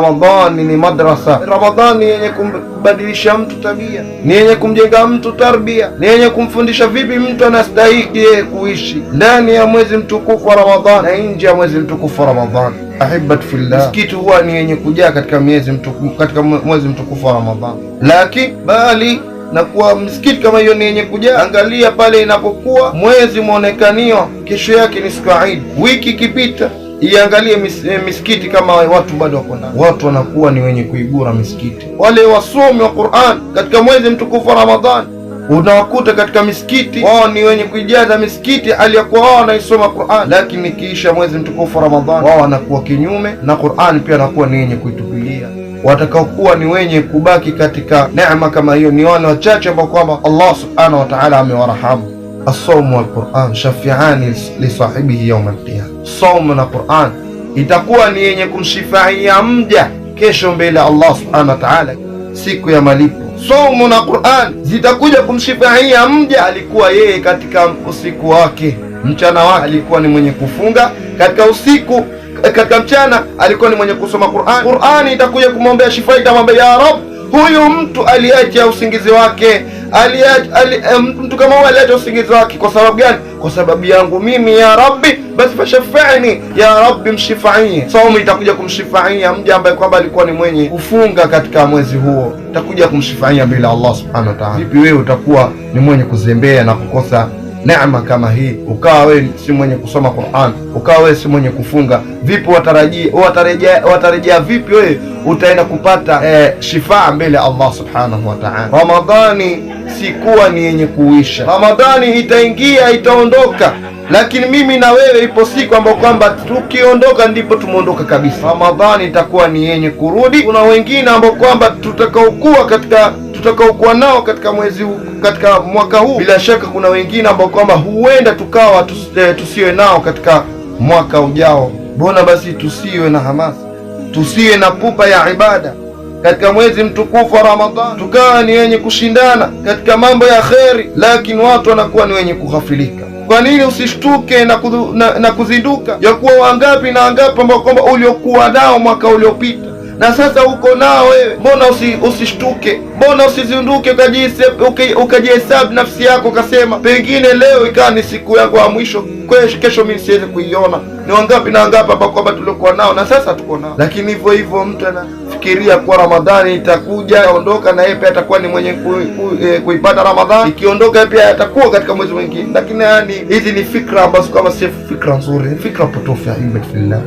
Ramadhani ni madrasa. Ramadhani ni yenye kumbadilisha mtu tabia, ni yenye kumjenga mtu tarbia, ni yenye kumfundisha vipi mtu anastahili kuishi ndani ya mwezi mtukufu wa Ramadhani na nje ya mwezi mtukufu wa Ramadhani. Ahibat fillah, misikiti huwa ni yenye kujaa katika mwezi mtukufu wa Ramadhani, lakini bali na kuwa msikiti kama hiyo ni yenye kujaa. Angalia pale inapokuwa mwezi muonekaniwa, kesho yake ni siku ya Eid, wiki ikipita iangalie misikiti kama watu bado wako ndani, watu wanakuwa ni wenye kuigura misikiti. Wale wasomi wa Qur'an katika mwezi mtukufu wa Ramadhani unawakuta katika misikiti, wao ni wenye kuijaza misikiti aliyakuwa wao wanaisoma Qur'an, lakini ikiisha mwezi mtukufu wa Ramadhani wao wanakuwa kinyume na Qur'an, pia wanakuwa ni wenye kuitupilia. Watakaokuwa ni wenye kubaki katika neema kama hiyo ni wale wachache ambao kwamba Allah subhanahu wa ta'ala amewarahamu. As-sawmu wal Qur'an shafi'ani li sahibihi yawm al-qiyamah. Saumu na Qur'an itakuwa ni yenye kumshifaia mja kesho mbele Allah subhanahu wa ta'ala siku ya malipo. Saumu na Qur'an zitakuja kumshifaia mja alikuwa yeye katika usiku wake, mchana wake alikuwa ni mwenye kufunga, katika usiku katika mchana alikuwa ni mwenye kusoma Qur'an. Qur'an itakuja kumwombea shifa, itamwambia ya Rabb, huyu mtu aliacha usingizi wake, mtu kama huyu aliacha usingizi wake kwa sababu gani? Kwa sababu yangu mimi, ya Rabbi, basi fashafa'ni, ya Rabbi mshifaie. Saumu itakuja kumshifaia mja ambaye kwamba alikuwa ni mwenye kufunga katika mwezi huo, itakuja kumshifaia mbele Allah subhanahu wa ta'ala. Vipi wewe utakuwa ni mwenye kuzembea na kukosa neema kama hii, ukawa wewe si mwenye kusoma Qur'an, ukawa wewe si mwenye kufunga? Vipi watarejea vipi wewe utaenda kupata shifaa mbele Allah subhanahu wa ta'ala? Ramadhani sikuwa ni yenye kuisha, Ramadhani itaingia itaondoka, lakini mimi na wewe ipo siku ambayo kwamba tukiondoka ndipo tumeondoka kabisa. Ramadhani itakuwa ni yenye kurudi. Kuna wengine ambao kwamba tutakaokuwa nao katika mwezi huu, katika mwaka huu. Bila shaka kuna wengine ambao kwamba huenda tukawa tusiwe nao katika mwaka ujao. Mbona basi tusiwe na hamasa, tusiwe na pupa ya ibada katika mwezi mtukufu wa Ramadhani, tukawa ni wenye kushindana katika mambo ya kheri, lakini watu wanakuwa ni wenye kughafilika. Kwa nini usishtuke na kuzinduka ya kuwa wangapi na wangapi ambao kwamba uliokuwa nao mwaka uliopita na sasa uko nao wewe? Mbona usishtuke? Mbona usizinduke ukajihesabu nafsi yako, ukasema pengine leo ikawa ni siku yangu ya mwisho, kesho mimi siweze kuiona? Ni wangapi na wangapi ambao kwamba tulikuwa nao na sasa tuko nao? Lakini hivyo hivyo mtu anafikiria kuwa Ramadhani itakuja aondoka na yeye pia atakuwa ni mwenye kuipata Ramadhani, ikiondoka pia atakuwa katika mwezi mwingine. Lakini yani hizi ni fikra ambazo kama si fikra nzuri, fikra potofu ya ibad fillah.